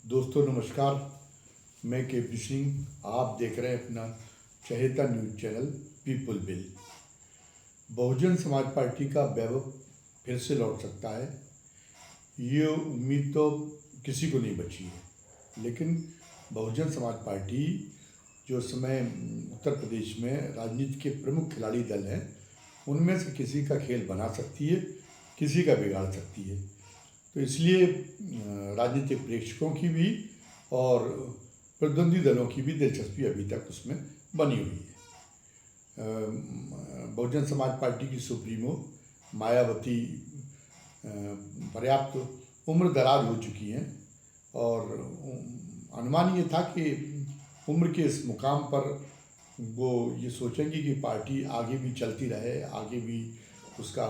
दोस्तों नमस्कार। मैं केपी सिंह। आप देख रहे हैं अपना चहेता news channel people bill. Bahujan Samaj party का वैभव फिर से लौट सकता है, ये उम्मीद तो किसी को नहीं बची है। लेकिन बहुजन समाज पार्टी जो समय उत्तर प्रदेश में राजनीति के प्रमुख खिलाड़ी दल हैं, उनमें से किसी का खेल बना सकती है, किसी का बिगाड़ सकती है। तो इसलिए राजनीतिक प्रेक्षकों की भी और प्रतिद्वंदी दलों की भी दिलचस्पी अभी तक उसमें बनी हुई है। बहुजन समाज पार्टी की सुप्रीमो मायावती पर्याप्त उम्र दराज हो चुकी हैं और अनुमान ये था कि उम्र के इस मुकाम पर वो ये सोचेंगी कि पार्टी आगे भी चलती रहे, आगे भी उसका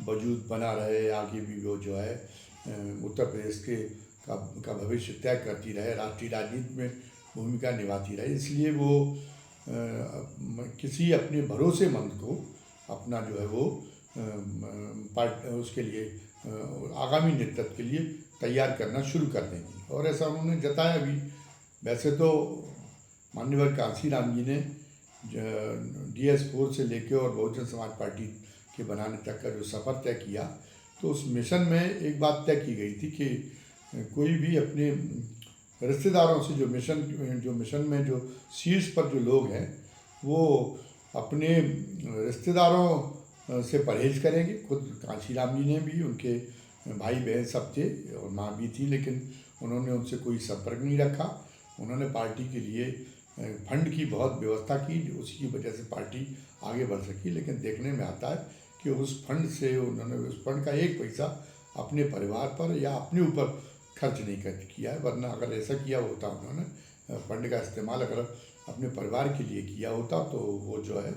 वजूद बना रहे, आगे भी वो जो है उत्तर प्रदेश का भविष्य तय करती रहे, राष्ट्रीय राजनीति में भूमिका निभाती रहे। इसलिए वो किसी अपने भरोसेमंद को अपना जो है वो उसके लिए आगामी नेतृत्व के लिए तैयार करना शुरू कर देंगी और ऐसा उन्होंने जताया भी। वैसे तो माननीय कांशीराम जी ने DS4 से लेकर और बहुजन समाज पार्टी के बनाने तक का जो सफ़र तय किया, तो उस मिशन में एक बात तय की गई थी कि कोई भी अपने रिश्तेदारों से जो मिशन में जो शीर्ष पर जो लोग हैं वो अपने रिश्तेदारों से परहेज करेंगे। खुद कांशीराम जी ने भी, उनके भाई बहन सब थे और माँ भी थी, लेकिन उन्होंने उनसे कोई संपर्क नहीं रखा। उन्होंने पार्टी के लिए फंड की बहुत व्यवस्था की, उसी की वजह से पार्टी आगे बढ़ सकी। लेकिन देखने में आता है कि उस फंड से उन्होंने उस फंड का एक पैसा अपने परिवार पर या अपने ऊपर खर्च नहीं किया है। वरना अगर ऐसा किया होता, उन्होंने फंड का इस्तेमाल अगर अपने परिवार के लिए किया होता, तो वो जो है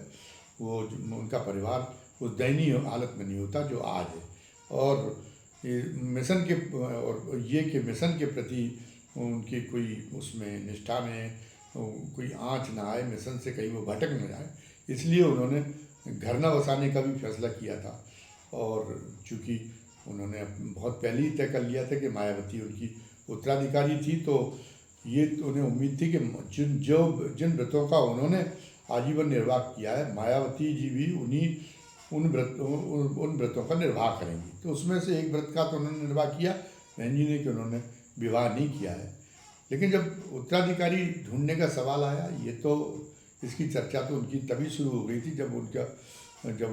वो उनका परिवार उस दयनीय हालत में नहीं होता जो आज है। और मिशन के और ये कि मिशन के प्रति उनकी कोई उसमें निष्ठा में कोई आँच ना आए, मिशन से कहीं वो भटक न जाए, इसलिए उन्होंने घर न बसाने का भी फैसला किया था। और चूँकि उन्होंने बहुत पहले ही तय कर लिया था कि मायावती उनकी उत्तराधिकारी थी, तो ये तो उन्हें उम्मीद थी कि जिन व्रतों का उन्होंने आजीवन निर्वाह किया है, मायावती जी भी उन व्रतों का निर्वाह करेंगी। तो उसमें से एक व्रत का तो उन्होंने निर्वाह किया, बहन जी ने, कि उन्होंने विवाह नहीं किया है। लेकिन जब उत्तराधिकारी ढूंढने का सवाल आया, ये तो इसकी चर्चा तो उनकी तभी शुरू हो गई थी जब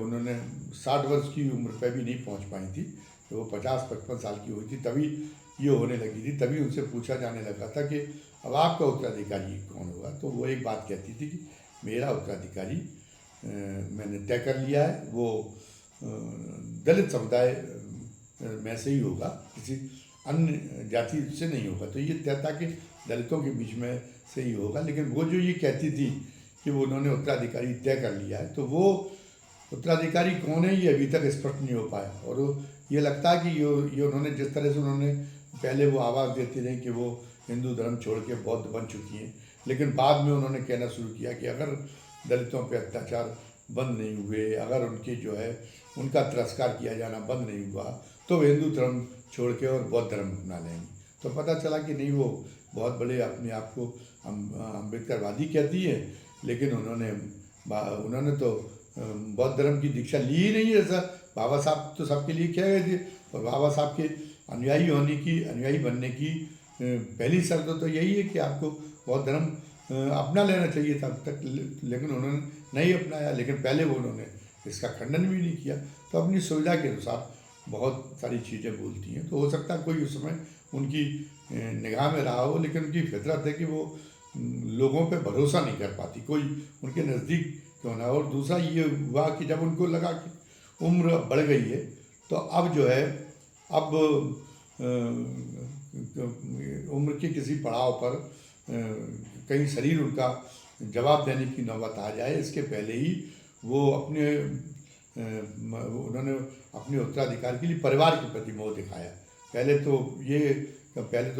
उन्होंने 60 वर्ष की उम्र पर भी नहीं पहुंच पाई थी, जब वो 50-55 साल की हुई थी, तभी ये होने लगी थी। तभी उनसे पूछा जाने लगा था कि अब आपका उत्तराधिकारी कौन होगा। तो वो एक बात कहती थी कि मेरा उत्तराधिकारी मैंने तय कर लिया है, वो दलित समुदाय में से ही होगा, किसी अन्य जाति से नहीं होगा। तो ये तय था कि दलितों के बीच में से ही होगा। लेकिन वो जो ये कहती थी कि वो उन्होंने उत्तराधिकारी तय कर लिया है, तो वो उत्तराधिकारी कौन है ये अभी तक स्पष्ट नहीं हो पाया। और ये लगता है कि ये उन्होंने जिस तरह से उन्होंने पहले वो आवाज़ देते रहे कि वो हिंदू धर्म छोड़ के बौद्ध बन चुकी हैं, लेकिन बाद में उन्होंने कहना शुरू किया कि अगर दलितों पे अत्याचार बंद नहीं हुए, अगर उनके जो है उनका तिरस्कार किया जाना बंद नहीं हुआ, तो वे हिंदू धर्म छोड़ के और बौद्ध धर्म अपना लेंगी। तो पता चला कि नहीं, वो बहुत बड़े अपने आप को अम्बेडकरवादी कहती है, लेकिन उन्होंने तो बौद्ध धर्म की दीक्षा ली ही नहीं है। ऐसा बाबा साहब तो सबके लिए कह गए थे, और बाबा साहब के अनुयायी बनने की पहली शर्त तो यही है कि आपको बौद्ध धर्म अपना लेना चाहिए था अब तक, लेकिन उन्होंने नहीं अपनाया। लेकिन पहले वो उन्होंने इसका खंडन भी नहीं किया। तो अपनी सुविधा के अनुसार बहुत सारी चीज़ें बोलती हैं। तो हो सकता है कोई उस समय उनकी निगाह में रहा हो, लेकिन उनकी फितरत है कि वो लोगों पे भरोसा नहीं कर पाती, कोई उनके नज़दीक क्यों ना। और दूसरा ये हुआ कि जब उनको लगा कि उम्र बढ़ गई है, तो अब जो है अब उम्र के किसी पड़ाव पर कहीं शरीर उनका जवाब देने की नौबत आ जाए, इसके पहले ही वो उन्होंने अपने उत्तराधिकार के लिए परिवार के प्रति मोह दिखाया। पहले तो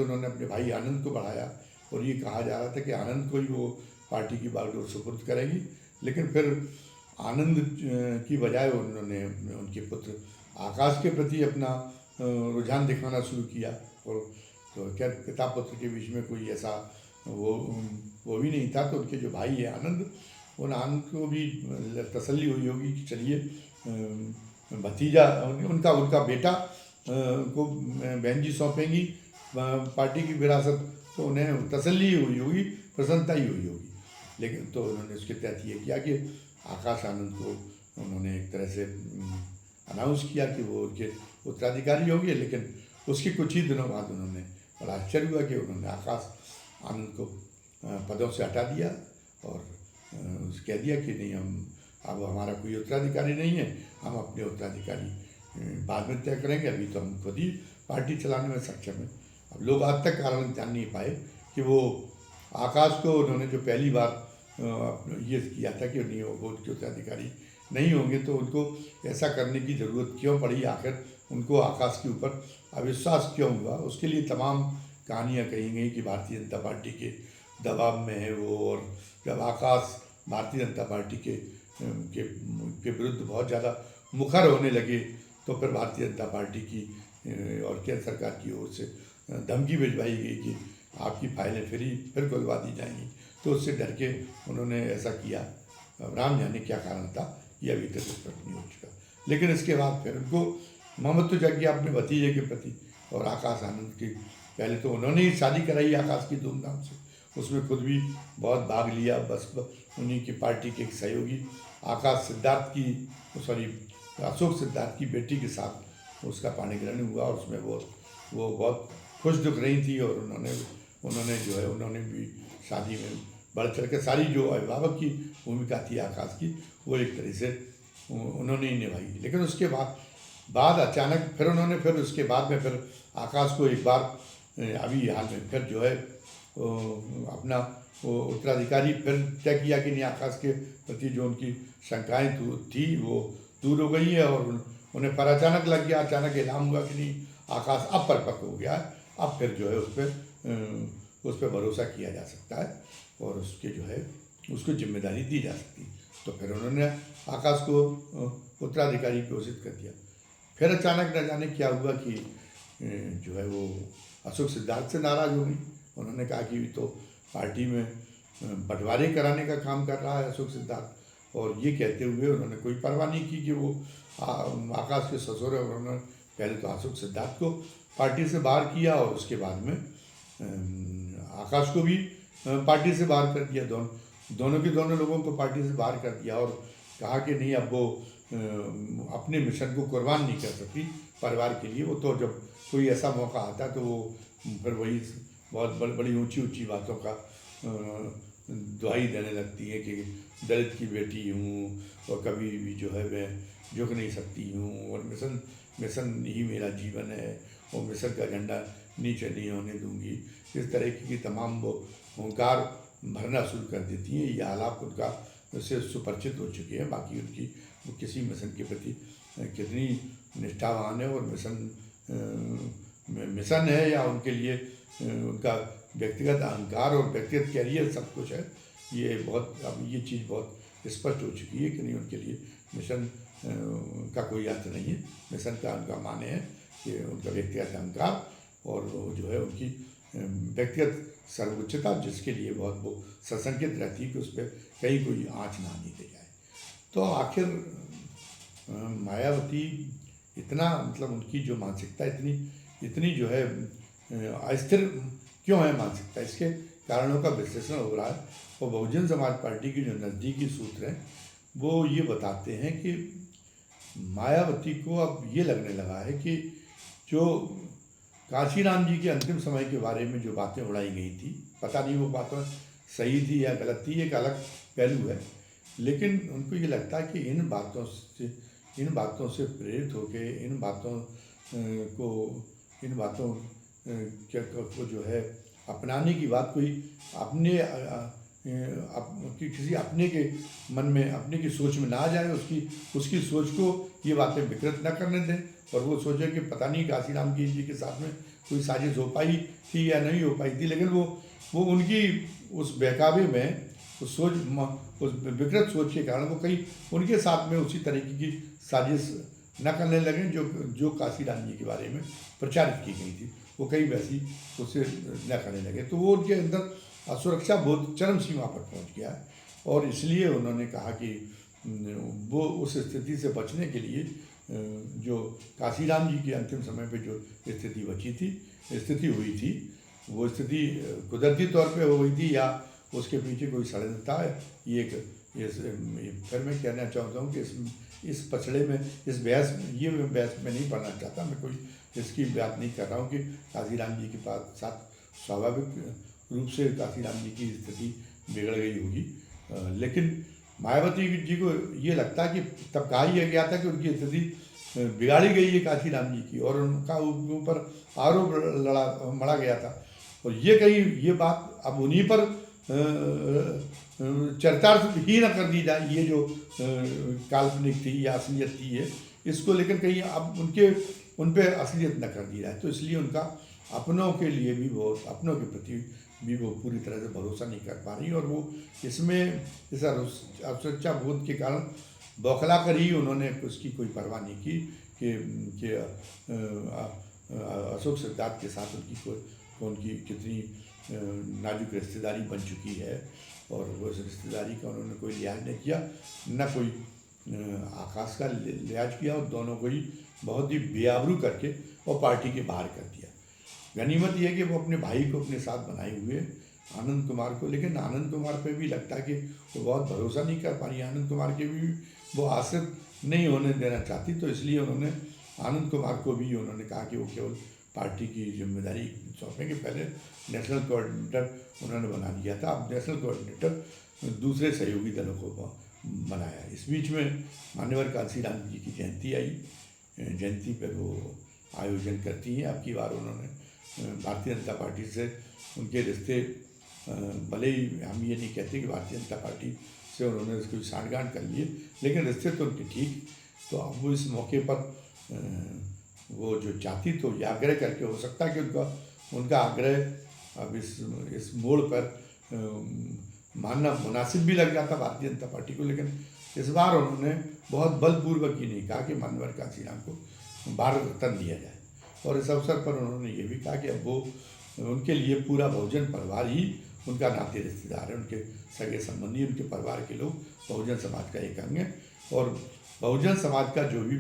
उन्होंने अपने भाई आनंद को बढ़ाया और ये कहा जा रहा था कि आनंद को ही वो पार्टी की बागडोर सुपुर्द करेगी। लेकिन फिर आनंद की बजाय उन्होंने उनके पुत्र आकाश के प्रति अपना रुझान दिखाना शुरू किया। और तो क्या पिता पुत्र के बीच में कोई ऐसा वो वो भी नहीं था। तो उनके जो भाई है आनंद, उन आनंद को भी तसल्ली हुई होगी कि चलिए भतीजा उनका उनका बेटा को बहन जी सौंपेंगी पार्टी की विरासत, तो उन्हें तसल्ली हुई होगी, प्रसन्नता ही हुई होगी। लेकिन तो उन्होंने उसके तहत ये किया कि आकाश आनंद को उन्होंने एक तरह से अनाउंस किया कि वो उनके उत्तराधिकारी होंगे। लेकिन उसके कुछ ही दिनों बाद उन्होंने बड़ा आश्चर्य हुआ कि उन्होंने आकाश आनंद को पदों से हटा दिया और कह दिया कि नहीं, हम अब हमारा कोई उत्तराधिकारी नहीं है, हम अपने उत्तराधिकारी बाद में तय करेंगे, अभी तो हम खुद ही पार्टी चलाने में सक्षम हैं। अब लोग आज तक कारण जान नहीं पाए कि वो आकाश को उन्होंने जो पहली बार ये किया था कि नहीं, वो वोट के उत्तराधिकारी नहीं होंगे, तो उनको ऐसा करने की ज़रूरत क्यों पड़ी, आखिर उनको आकाश के ऊपर अविश्वास क्यों हुआ। उसके लिए तमाम कहानियाँ कही गई कि भारतीय जनता पार्टी के दबाव में है वो, और जब आकाश भारतीय जनता पार्टी के विरुद्ध बहुत ज़्यादा मुखर होने लगे तो फिर भारतीय जनता पार्टी की और केंद्र सरकार की ओर से धमकी भिजवाई गई कि आपकी फाइलें फिर खुलवा दी जाएंगी। तो उससे डर के उन्होंने ऐसा किया। राम जाने क्या कारण था, ये अभी तक स्पष्ट नहीं हो चुका। लेकिन इसके बाद फिर उनको ममत्व जग गया अपने भतीजे के प्रति। और आकाश आनंद की पहले तो उन्होंने ही शादी कराई आकाश की धूमधाम से, उसमें खुद भी बहुत भाग लिया। बस उन्हीं की पार्टी के एक सहयोगी आकाश सिद्धार्थ की अशोक सिद्धार्थ की बेटी के साथ उसका पाणिग्रहण हुआ, और उसमें वो बहुत खुश दिख रही थी। और उन्होंने भी शादी में बढ़ चढ़ के सारी जो अभिभावक की भूमिका थी आकाश की, वो एक तरह से उन्होंने ही निभाई। लेकिन उसके बाद अचानक फिर उसके बाद में फिर आकाश को एक बार अभी हाल में फिर जो है अपना वो उत्तराधिकारी फिर तय किया कि नहीं, आकाश के प्रति जो उनकी शंकाएं थी वो दूर हो गई है। और उन्हें पर अचानक लग गया, अचानक ऐलान हुआ कि नहीं, आकाश अब परिपक्व हो गया है, अब फिर जो है उस पर भरोसा किया जा सकता है और उसके जो है उसको जिम्मेदारी दी जा सकती है। तो फिर उन्होंने आकाश को उत्तराधिकारी घोषित कर दिया। फिर अचानक न जाने क्या हुआ कि जो है वो अशोक सिद्धार्थ से नाराज़ हो गई। उन्होंने कहा कि तो पार्टी में बंटवारे कराने का काम कर रहा है अशोक सिद्धार्थ, और ये कहते हुए उन्होंने कोई परवाह नहीं की कि वो आकाश के ससुर है। उन्होंने पहले तो अशोक सिद्धार्थ को पार्टी से बाहर किया और उसके बाद में आकाश को भी पार्टी से बाहर कर दिया। दोनों लोगों को पार्टी से बाहर कर दिया और कहा कि नहीं, अब वो अपने मिशन को कुर्बान नहीं कर सकती परिवार के लिए। वो तो जब कोई ऐसा मौका आता है तो वो फिर वही बहुत बड़ी ऊंची बातों का दुहाई देने लगती है कि दलित की बेटी हूँ और कभी भी जो है मैं झुक नहीं सकती हूँ, और मिशन ही मेरा जीवन है और मिशन का झंडा नीचे नहीं होने दूंगी। इस तरह की तमाम वो हुंकार भरना शुरू कर देती हैं। ये आलाप उनका से सुपरिचित हो चुके हैं। बाकी उनकी वो किसी मिशन के प्रति कितनी निष्ठावान है और मिशन है या उनके लिए उनका व्यक्तिगत अहंकार और व्यक्तिगत कैरियर सब कुछ है, ये अब ये चीज़ बहुत स्पष्ट हो चुकी है कि नहीं, उनके लिए मिशन का कोई अर्थ नहीं है। मिशन का उनका माने है कि उनका व्यक्तिगत अहंकार और वो जो है उनकी व्यक्तिगत सर्वोच्चता, जिसके लिए बहुत वो सशंकित रहती है कि उस पर कहीं कोई आँच ना आनी दे जाए। तो आखिर मायावती इतना मतलब उनकी जो मानसिकता इतनी जो है अस्थिर क्यों है मानसिकता, इसके कारणों का विश्लेषण हो रहा है। और बहुजन समाज पार्टी की जो नज़दीकी सूत्र हैं वो ये बताते हैं कि मायावती को अब ये लगने लगा है कि जो काशीराम जी के अंतिम समय के बारे में जो बातें उड़ाई गई थी, पता नहीं वो बातें सही थी या गलत थी, एक अलग पहलू है। लेकिन उनको ये लगता है कि इन बातों से प्रेरित होकर इन बातों को जो है अपनाने की बात कोई किसी अपने के मन में, अपने की सोच में ना आ जाए, उसकी सोच को ये बातें विकृत न करने दें और वो सोचे कि पता नहीं काशीराम जी के साथ में कोई साजिश हो पाई थी या नहीं हो पाई थी। लेकिन वो उनकी उस बहकावे में उस विकृत सोच के कारण वो कहीं उनके साथ में उसी तरीके की साजिश न करने लगे जो काशीराम जी के बारे में प्रचारित की गई थी। वो कहीं वैसी उससे न करने लगे। तो वो उनके अंदर असुरक्षा बोध चरम सीमा पर पहुंच गया है और इसलिए उन्होंने कहा कि वो उस स्थिति से बचने के लिए जो काशीराम जी के अंतिम समय पे जो स्थिति हुई थी वो स्थिति कुदरती तौर पे हो गई थी या उसके पीछे कोई षड्यंत्र था। ये फिर मैं कहना चाहता हूँ कि इस पछड़े में इस बहस में नहीं पढ़ना चाहता मैं, कोई इसकी बात नहीं कर रहा हूँ कि काशीराम जी के साथ स्वाभाविक रूप से काशीराम जी की स्थिति बिगड़ गई होगी, लेकिन मायावती जी को ये लगता है कि तब कहा यह गया था कि उनकी स्थिति बिगाड़ी गई है काशीराम जी की और उनका ऊपर आरोप मढ़ा गया था और ये बात अब उन्हीं पर चरितार्थ ही न कर दी जाए। ये जो काल्पनिक थी या असलियत थी है इसको लेकर कहीं अब उन पे असलियत न कर दी जाए। तो इसलिए उनका अपनों के लिए भी अपनों के प्रति भी वो पूरी तरह से भरोसा नहीं कर पा रही और वो इसमें इस असुरक्षा बोध के कारण बौखला कर ही उन्होंने उसकी कोई परवाह नहीं की कि अशोक सिद्धार्थ के साथ उनकी कितनी नाजुक रिश्तेदारी बन चुकी है और वो उस रिश्तेदारी का उन्होंने कोई लिहाज नहीं किया, न कोई आकाश का लिहाज किया और दोनों को ही बहुत ही बेआबरू करके और पार्टी के बाहर कर दिया। गनीमत यह है कि वो अपने भाई को अपने साथ बनाए हुए आनंद कुमार को, लेकिन आनंद कुमार पे भी लगता है कि वो बहुत भरोसा नहीं कर पा रही। आनंद कुमार के भी वो आश्रित नहीं होने देना चाहती, तो इसलिए उन्होंने आनंद कुमार को भी उन्होंने कहा कि वो केवल पार्टी की जिम्मेदारी सौंपेंगे। पहले नेशनल कोऑर्डिनेटर उन्होंने बना दिया था, अब नेशनल कोऑर्डिनेटर दूसरे सहयोगी दलों को बनाया। इस बीच में मान्यवर काशीराम जी की जयंती आई, जयंती पर वो आयोजन करती हैं। अब की बार उन्होंने भारतीय जनता पार्टी से उनके रिश्ते, भले ही हम ये नहीं कहते कि भारतीय जनता पार्टी से उन्होंने कोई साठगांठ कर लिए, लेकिन रिश्ते तो उनके ठीक। तो अब वो इस मौके पर वो जो चाहती तो ये आग्रह करके, हो सकता है कि उनका आग्रह अब इस मोड़ पर मानना मुनासिब भी लग जाता भारतीय जनता पार्टी को, लेकिन इस बार उन्होंने बहुत बलपूर्वक ये नहीं कहा कि मान्यवर काशीराम को भारत रत्न दिया जाए। और इस अवसर पर उन्होंने ये भी कहा कि अब वो उनके लिए पूरा बहुजन परिवार ही उनका नाते रिश्तेदार है, उनके सगे संबंधी, उनके परिवार के लोग बहुजन समाज का एक अंग है और बहुजन समाज का जो भी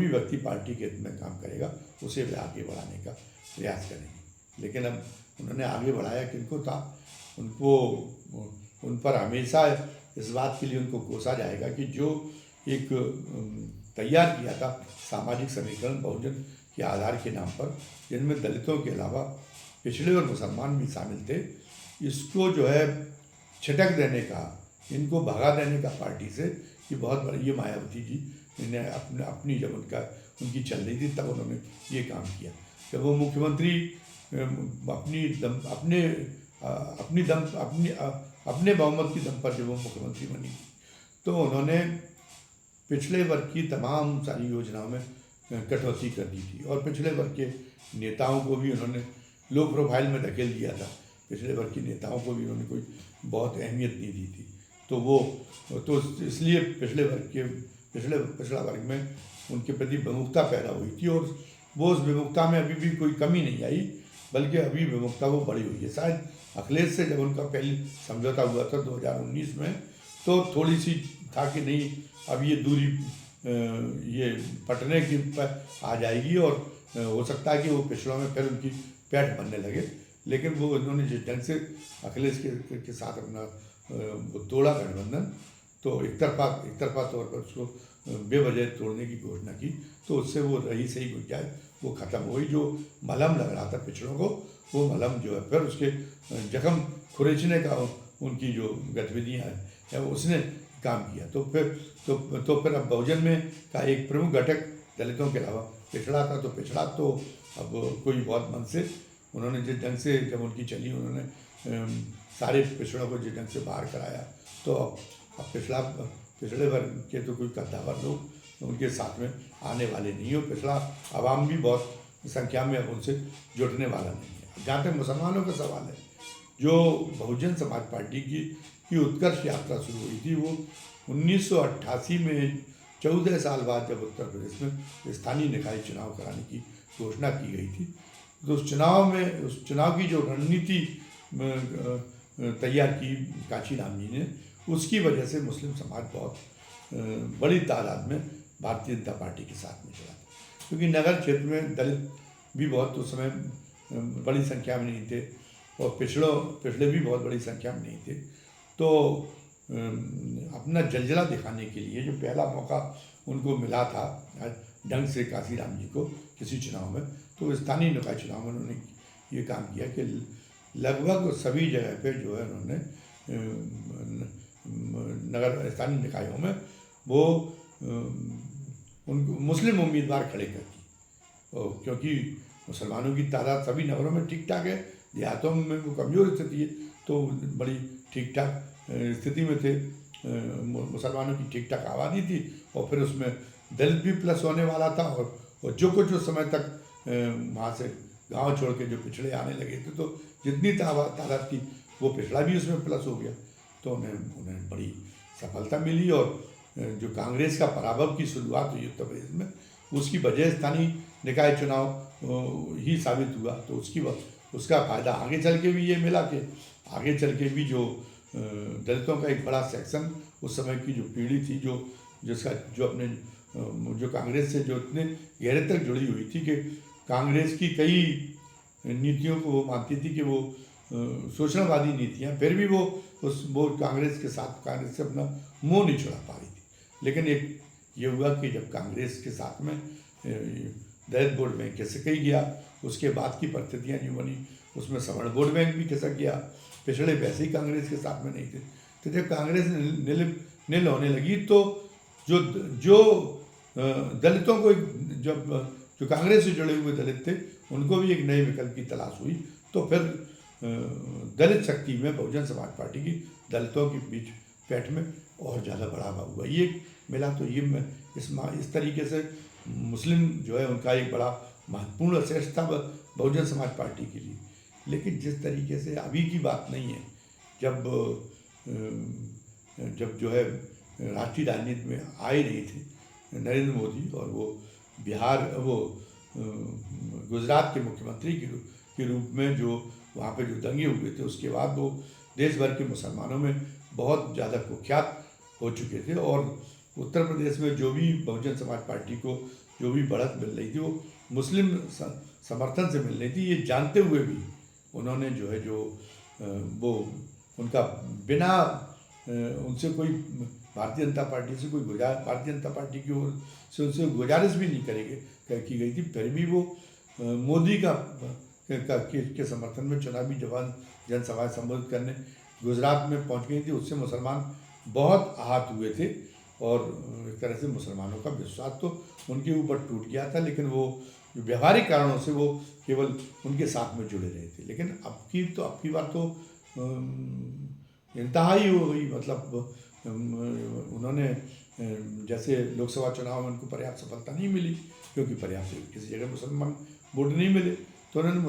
व्यक्ति पार्टी के हित में काम करेगा उसे वे आगे बढ़ाने का प्रयास करेंगे। लेकिन अब उन्होंने आगे बढ़ाया किनको था, उन पर हमेशा इस बात के लिए उनको कोसा जाएगा कि जो एक तैयार किया था सामाजिक समीकरण बहुजन के आधार के नाम पर, जिनमें दलितों के अलावा पिछड़े और मुसलमान भी शामिल थे, इसको जो है छिटक देने का, इनको भगा देने का पार्टी से, ये बहुत बड़ा, ये मायावती जी ने अपनी जब उनकी चल रही थी तब उन्होंने ये काम किया। जब वो मुख्यमंत्री अपने बहुमत की दम पर जब वो मुख्यमंत्री बनी तो उन्होंने पिछड़े वर्ग की तमाम सारी योजनाओं में कटौती कर दी थी और पिछड़े वर्ग के नेताओं को भी उन्होंने लो प्रोफाइल में धकेल दिया था। पिछड़े वर्ग के नेताओं को भी उन्होंने कोई बहुत अहमियत नहीं दी थी। तो इसलिए पिछड़ा वर्ग में उनके प्रति विमुखता पैदा हुई थी और वो उस विमुखता में अभी भी कोई कमी नहीं आई, बल्कि अभी विमुखता वो बढ़ी हुई है। शायद अखिलेश से जब उनका पहले समझौता हुआ था 2019 में, तो थोड़ी सी था कि नहीं अब ये दूरी ये पटने की पर आ जाएगी और हो सकता है कि वो पिछड़ों में फिर उनकी पैठ बनने लगे। लेकिन वो उन्होंने जिस ढंग से अखिलेश के साथ अपना वो तोड़ा गठबंधन, तो एक तरफा तौर पर उसको बेवजह तोड़ने की घोषणा की, तो उससे वो रही सही गुंजाइश वो ख़त्म हो गई। जो मलहम लग रहा था पिछड़ों को, वो मलहम जो है फिर उसके जख्म खुरेचने का उनकी जो गतिविधियाँ हैं उसने काम किया। तो फिर अब बहुजन में का एक प्रमुख घटक दलितों के अलावा पिछड़ा था, तो पिछड़ा तो अब कोई बहुत मन से उन्होंने जिस ढंग से जब उनकी चली, उन्होंने सारे पिछड़ों को जिस ढंग से बाहर कराया, तो अब पिछड़े वर्ग के तो कोई कद्दावर लोग उनके साथ में आने वाले नहीं हो। पिछड़ा आवाम भी बहुत संख्या में अब उनसे जुटने वाला नहीं है। जहाँ तक मुसलमानों का सवाल है, जो बहुजन समाज पार्टी की उत्कर्ष यात्रा शुरू हुई थी, वो 1988 में 14 साल बाद जब उत्तर प्रदेश में स्थानीय निकाय चुनाव कराने की घोषणा की गई थी। तो उस चुनाव की जो रणनीति तैयार की कांशीराम जी ने, उसकी वजह से मुस्लिम समाज बहुत बड़ी तादाद में भारतीय जनता पार्टी के साथ में जुड़ा था, क्योंकि नगर क्षेत्र में दलित भी बहुत उस समय बड़ी संख्या में नहीं थे और पिछड़े भी बहुत बड़ी संख्या में नहीं थे। तो अपना जलजला दिखाने के लिए जो पहला मौका उनको मिला था ढंग से कांशीराम जी को किसी चुनाव में, तो स्थानीय निकाय चुनाव में उन्होंने ये काम किया कि लगभग सभी जगह पे जो है उन्होंने नगर स्थानीय निकायों में वो उनको मुस्लिम उम्मीदवार खड़े कर दी, क्योंकि मुसलमानों की तादाद सभी नगरों में ठीक ठाक है, देहातों में वो कमज़ोर स्थिति है, तो बड़ी ठीक ठाक स्थिति में थे, मुसलमानों की ठीक ठाक आबादी थी और फिर उसमें दलित भी प्लस होने वाला था और जो कुछ उस समय तक वहाँ से गांव छोड़ के जो पिछड़े आने लगे थे, तो जितनी तादाद थी वो पिछड़ा भी उसमें प्लस हो गया, तो उन्हें बड़ी सफलता मिली। और जो कांग्रेस का पराभव की शुरुआत हुई उत्तर प्रदेश में, उसकी वजह स्थानीय निकाय चुनाव ही साबित हुआ। तो उसका फ़ायदा आगे चल के भी ये मिला कि आगे चल के भी जो दलितों का एक बड़ा सेक्शन उस समय की जो पीढ़ी थी जो कांग्रेस से जो इतने गहरे तक जुड़ी हुई थी कि कांग्रेस की कई नीतियों को वो मानती थी कि वो शोषणवादी नीतियाँ, फिर भी वो कांग्रेस से अपना मुंह नहीं छुड़ा पा रही थी। लेकिन एक ये हुआ कि जब कांग्रेस के साथ में दलित वोट बैंक खिसक ही गया, उसके बाद की परिस्थितियाँ जो बनी उसमें सवर्ण वोट बैंक भी खिसक गया, पिछड़े वैसे ही कांग्रेस के साथ में नहीं थे। तो जब कांग्रेस नील होने लगी तो जो दलितों को जो कांग्रेस से जुड़े हुए दलित थे उनको भी एक नए विकल्प की तलाश हुई। तो फिर दलित शक्ति में बहुजन समाज पार्टी की दलितों के बीच पैठ में और ज़्यादा बढ़ावा हुआ, ये मिला। तो ये इस तरीके से मुस्लिम जो है उनका एक बड़ा महत्वपूर्ण असेस था बहुजन समाज पार्टी के लिए। लेकिन जिस तरीके से अभी की बात नहीं है, जब जो है राष्ट्रीय राजनीति में आए नहीं थे नरेंद्र मोदी और वो गुजरात के मुख्यमंत्री के रूप में जो वहाँ पे जो दंगे हुए थे, उसके बाद वो देश भर के मुसलमानों में बहुत ज़्यादा कुख्यात हो चुके थे। और उत्तर प्रदेश में जो भी बहुजन समाज पार्टी को जो भी बढ़त मिल रही थी वो मुस्लिम समर्थन से मिल रही थी, ये जानते हुए भी उन्होंने जो है वो उनका बिना उनसे कोई भारतीय जनता पार्टी से भारतीय जनता पार्टी की ओर से उनसे गुजारिश भी नहीं की गई थी, फिर भी वो मोदी के समर्थन में चुनावी जनसभाएं संबोधित करने गुजरात में पहुंच गई थी। उससे मुसलमान बहुत आहत हुए थे और एक तरह से मुसलमानों का विश्वास तो उनके ऊपर टूट गया था, लेकिन वो व्यवहारिक कारणों से वो केवल उनके साथ में जुड़े रहे थे। लेकिन अब की बार तो इंतहा ही हो गई, मतलब उन्होंने जैसे लोकसभा चुनाव में उनको पर्याप्त सफलता नहीं मिली, क्योंकि पर्याप्त किसी जगह मुसलमान वोट नहीं मिले, तो उन्होंने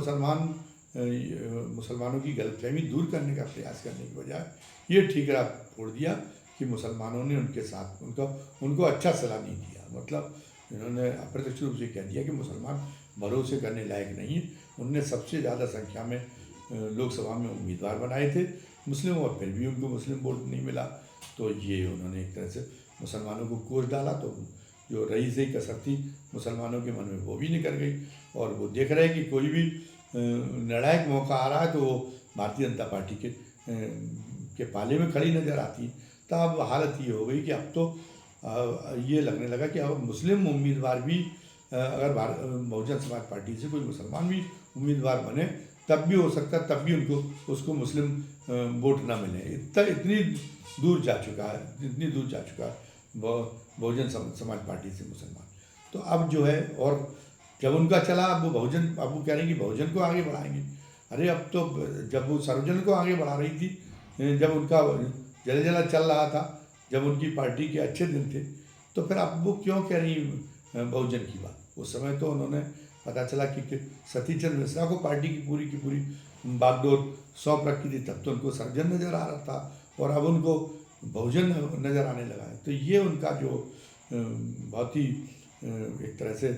मुसलमानों की गलतफहमी दूर करने का प्रयास करने की बजाय ये ठीकरा फोड़ दिया कि मुसलमानों ने उनके साथ उनको अच्छा सलाह नहीं दिया। मतलब इन्होंने अप्रत्यक्ष रूप से कह दिया कि मुसलमान भरोसे करने लायक नहीं है। उनने सबसे ज़्यादा संख्या में लोकसभा में उम्मीदवार बनाए थे मुस्लिम, और फिर भी उनको मुस्लिम वोट नहीं मिला। तो ये उन्होंने एक तरह से मुसलमानों को कोस डाला। तो जो रही सही कसर थी मुसलमानों के मन में वो भी निकल गई, और वो देख रहे हैं कि कोई भी निर्णायक मौका आ रहा है तो वो भारतीय जनता पार्टी के पाले में खड़ी नज़र आती। तब हालत ये हो गई कि अब तो ये लगने लगा कि अब मुस्लिम उम्मीदवार भी अगर बहुजन समाज पार्टी से कोई मुसलमान भी उम्मीदवार बने तब भी हो सकता है, तब भी उसको मुस्लिम वोट ना मिले। इतनी दूर जा चुका है बहुजन समाज पार्टी से मुसलमान। तो अब जो है, और जब उनका चला, अब वो कह रहे हैं कि बहुजन को आगे बढ़ाएंगे। अरे अब तो जब वो सर्वजन को आगे बढ़ा रही थी, जब उनका जला चल रहा था, जब उनकी पार्टी के अच्छे दिन थे, तो फिर अब वो क्यों कह रही बहुजन की बात। उस समय तो उन्होंने पता चला कि सतीश चंद्र मिश्रा को पार्टी की पूरी बागडोर सौंप रखी थी, तब तो उनको सर्वजन नज़र आ रहा था और अब उनको बहुजन नज़र आने लगा है। तो ये उनका जो बहुत ही एक तरह से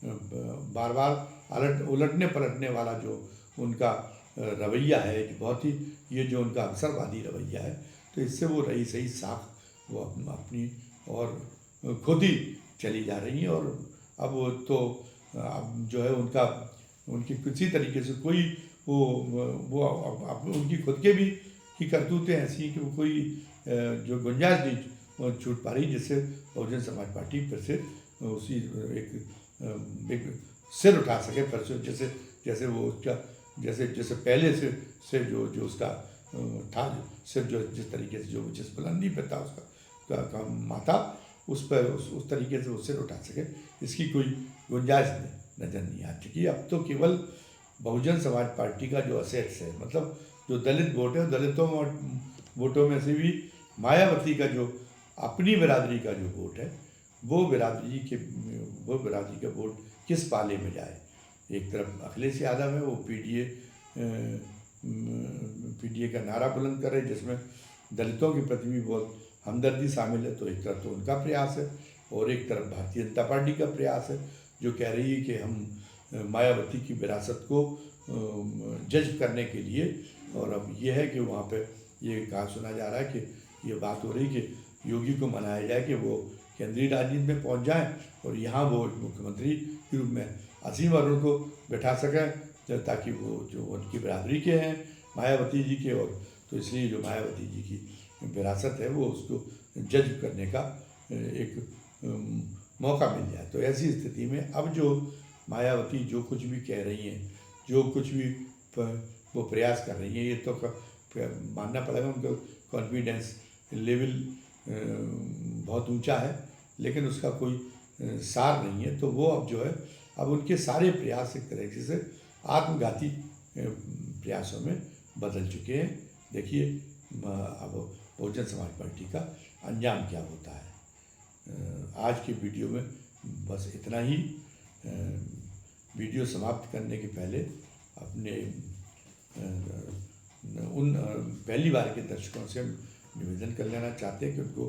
बार बार उलटने पलटने वाला जो उनका रवैया है, कि बहुत ही ये जो उनका अवसरवादी रवैया है, तो इससे वो रही सही साख वो अपनी और खुद ही चली जा रही हैं। और अब वो तो अब जो है उनकी किसी तरीके से कोई वो अब उनकी खुद के भी की करतूतें ऐसी हैं कि वो कोई जो गुंजाइश नहीं छूट पा रही, जिससे बहुजन समाज पार्टी फिर से उसी एक सिर उठा सके फिर से, जैसे वो उसका जैसे पहले से जो उसका था सिर, जो जिस तरीके से जो जिस बुलंदी पे था उसका का माथा, उस पर उस तरीके से वो सिर उठा सके, इसकी कोई गुंजाइश नज़र नहीं आ चुकी। अब तो केवल बहुजन समाज पार्टी का जो असेट्स है, मतलब जो दलित वोट है, दलितों वोटों में से भी मायावती का जो अपनी बिरादरी का जो वोट है, वो बिरादरी का वोट किस पाले में जाए। एक तरफ अखिलेश यादव है, वो पीडीए का नारा बुलंद कर रहे, जिसमें दलितों के प्रति भी बहुत हमदर्दी शामिल है। तो एक तरफ तो उनका प्रयास है, और एक तरफ भारतीय जनता पार्टी का प्रयास है, जो कह रही है कि हम मायावती की विरासत को जज्ब करने के लिए, और अब ये है कि वहाँ पे ये कहा सुना जा रहा है कि ये बात हो रही कि योगी को मनाया जाए कि वो केंद्रीय राजनीति में पहुँच जाएं, और यहाँ वो मुख्यमंत्री के रूप में असीम अरुण को बैठा सकें, ताकि वो जो उनकी बिरादरी के हैं मायावती जी के, और तो इसलिए जो मायावती जी की विरासत है वो उसको जज करने का एक मौका मिल जाए। तो ऐसी स्थिति में अब जो मायावती जो कुछ भी कह रही हैं, जो कुछ भी वो प्रयास कर रही हैं, ये तो मानना पड़ेगा उनका कॉन्फिडेंस लेवल बहुत ऊंचा है, लेकिन उसका कोई सार नहीं है। तो वो अब जो है, अब उनके सारे प्रयास एक तरीके से आत्मघाती प्रयासों में बदल चुके हैं। देखिए अब बहुजन समाज पार्टी का अंजाम क्या होता है। आज के वीडियो में बस इतना ही। वीडियो समाप्त करने के पहले अपने उन पहली बार के दर्शकों से हम निवेदन कर लेना चाहते हैं कि उनको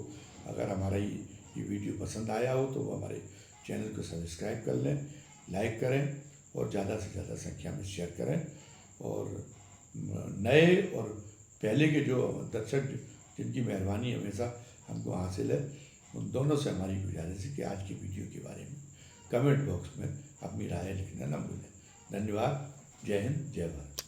अगर हमारा ये वीडियो पसंद आया हो तो वो हमारे चैनल को सब्सक्राइब कर लें, लाइक करें, और ज़्यादा से ज़्यादा संख्या में शेयर करें। और नए और पहले के जो दर्शक जिनकी मेहरबानी हमेशा हमको हासिल है, उन दोनों से हमारी गुजारिश है कि आज की वीडियो के बारे में कमेंट बॉक्स में अपनी राय लिखना न भूलें। धन्यवाद। जय हिंद, जय भारत।